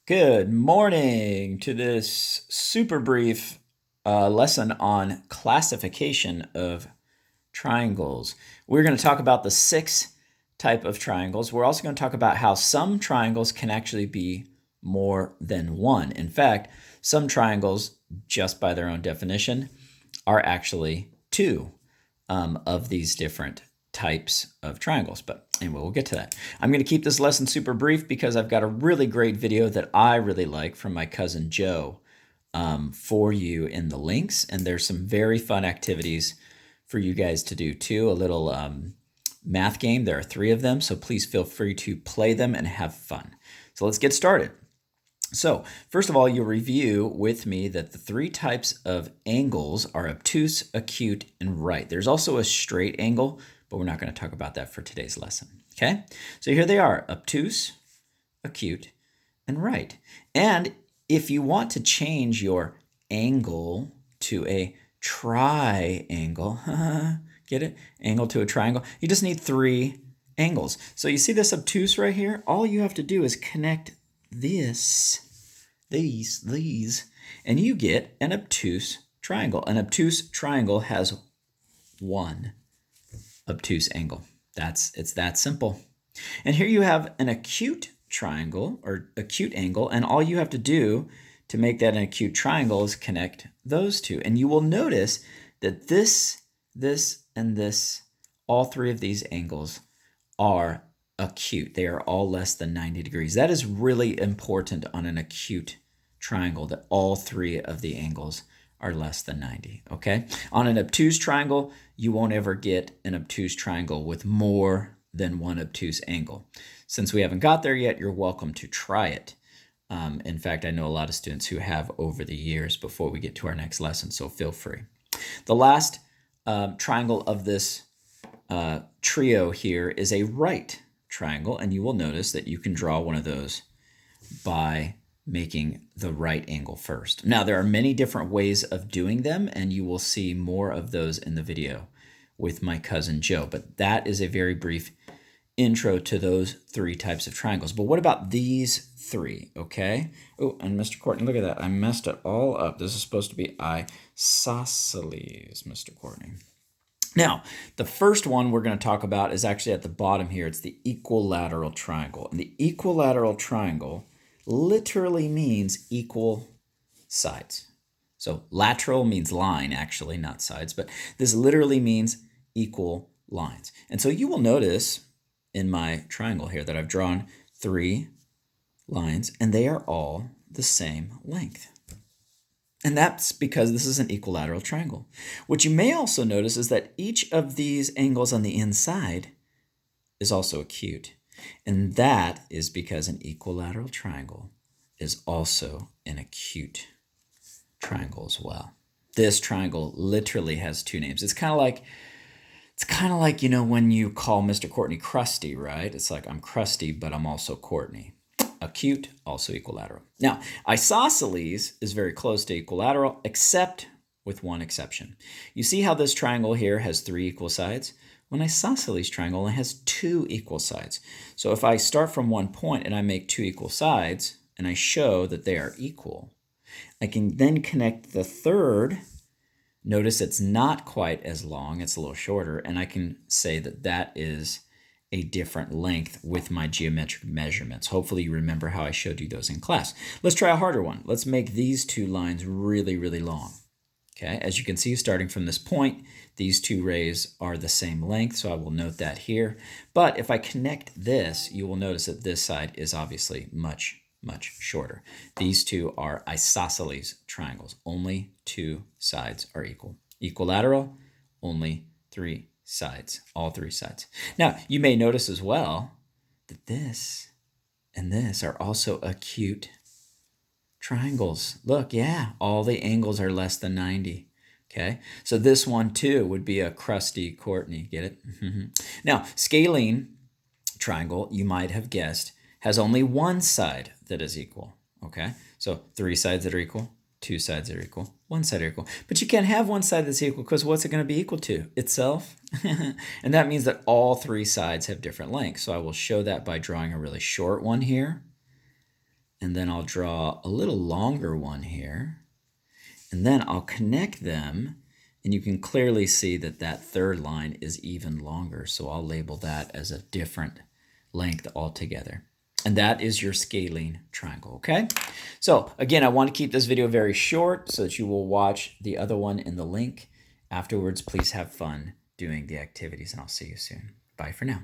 Good morning to this super brief lesson on classification of triangles. We're going to talk about the 6 type of triangles. We're also going to talk about how some triangles can actually be more than one. In fact, some triangles, just by their own definition, are actually 2 of these different types of triangles. But anyway, we'll get to that. I'm going to keep this lesson super brief because I've got a really great video that I really like from my cousin Joe for you in the links. And there's some very fun activities for you guys to do too. A little math game. There are 3 of them, so please feel free to play them and have fun. So let's get started. So first of all, you'll review with me that the 3 types of angles are obtuse, acute, and right. There's also a straight angle, but we're not going to talk about that for today's lesson. Okay, so here they are: obtuse, acute, and right. And if you want to change your angle to a triangle, get it? Angle to a triangle, you just need 3 angles. So you see this obtuse right here? All you have to do is connect these, and you get an obtuse triangle. An obtuse triangle has 1 obtuse angle. It's that simple. And here you have an acute triangle or acute angle, and all you have to do to make that an acute triangle is connect those 2. And you will notice that this, and this, all 3 of these angles are acute. They are all less than 90 degrees. That is really important on an acute triangle, that all 3 of the angles are less than 90, okay? On an obtuse triangle, you won't ever get an obtuse triangle with more than 1 obtuse angle. Since we haven't got there yet, you're welcome to try it. In fact, I know a lot of students who have over the years before we get to our next lesson, so feel free. The last triangle of this trio here is a right triangle, and you will notice that you can draw one of those by making the right angle first. Now, there are many different ways of doing them, and you will see more of those in the video with my cousin Joe, but that is a very brief intro to those 3 types of triangles. But what about these 3, okay? Oh, and Mr. Courtney, look at that. I messed it all up. This is supposed to be isosceles, Mr. Courtney. Now, the first one we're going to talk about is actually at the bottom here. It's the equilateral triangle. And the equilateral triangle literally means equal sides. So lateral means line, actually, not sides, but this literally means equal lines. And so you will notice in my triangle here that I've drawn 3 lines, and they are all the same length. And that's because this is an equilateral triangle. What you may also notice is that each of these angles on the inside is also acute. And that is because an equilateral triangle is also an acute triangle as well. This triangle literally has 2 names. It's kind of like, you know, when you call Mr. Courtney Krusty, right? It's like, I'm Krusty, but I'm also Courtney. Acute, also equilateral. Now, isosceles is very close to equilateral, except with one exception. You see how this triangle here has 3 equal sides? Well, an isosceles triangle only has 2 equal sides. So if I start from one point and I make 2 equal sides, and I show that they are equal, I can then connect the third. Notice it's not quite as long, it's a little shorter, and I can say that that is a different length with my geometric measurements. Hopefully you remember how I showed you those in class. Let's try a harder one. Let's make these 2 lines really, really long. Okay, as you can see, starting from this point, these 2 rays are the same length, so I will note that here. But if I connect this, you will notice that this side is obviously much, much shorter. These 2 are isosceles triangles. Only 2 sides are equal. Equilateral, only 3 sides, all 3 sides. Now, you may notice as well that this and this are also acute triangles. Look, yeah, all the angles are less than 90. Okay, so this one too would be a Krusty Courtney. Get it? Now, scalene triangle, you might have guessed, has only one side that is equal. Okay, so 3 sides that are equal, 2 sides that are equal, 1 side are equal. But you can't have one side that's equal because what's it going to be equal to? Itself. And that means that all 3 sides have different lengths. So I will show that by drawing a really short one here. and then I'll draw a little longer one here, and then I'll connect them, and you can clearly see that that third line is even longer, so I'll label that as a different length altogether. And that is your scalene triangle, okay? So again, I want to keep this video very short so that you will watch the other one in the link. Afterwards, please have fun doing the activities, and I'll see you soon. Bye for now.